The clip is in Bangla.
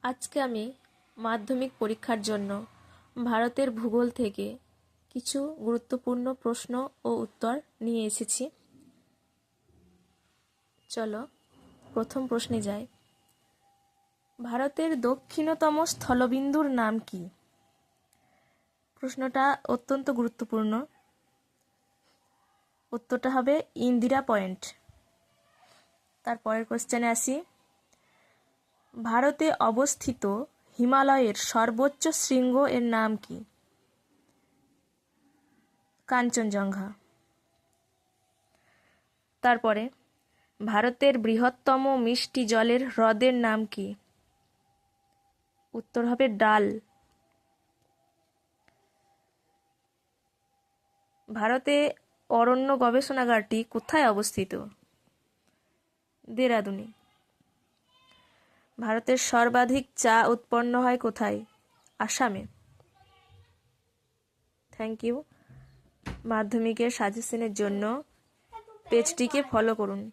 আজকে আমি মাধ্যমিক পরীক্ষার জন্য ভারতের ভূগোল থেকে কিছু গুরুত্বপূর্ণ প্রশ্ন ও উত্তর নিয়ে এসেছি। চলো প্রথম প্রশ্নে যাই। ভারতের দক্ষিণতম স্থলবিন্দুর নাম কি? প্রশ্নটা অত্যন্ত গুরুত্বপূর্ণ। উত্তরটা হবে ইন্দিরা পয়েন্ট। তারপরের কোশ্চেনে আসি। ভারতে অবস্থিত হিমালয়ের সর্বোচ্চ শৃঙ্গ এর নাম কি? কাঞ্চনজঙ্ঘা। তারপরে ভারতের বৃহত্তম মিষ্টি জলের হ্রদের নাম কি? উত্তর হবে ডাল। ভারতে অরণ্য গবেষণাগারটি কোথায় অবস্থিত? দেরাদুনে। ভারতের সর্বাধিক চা উৎপন্ন হয় কোথায়? আসামে। Thank you. মাধ্যমিকের সাজেশনের জন্য পেজটিকে ফলো করুন।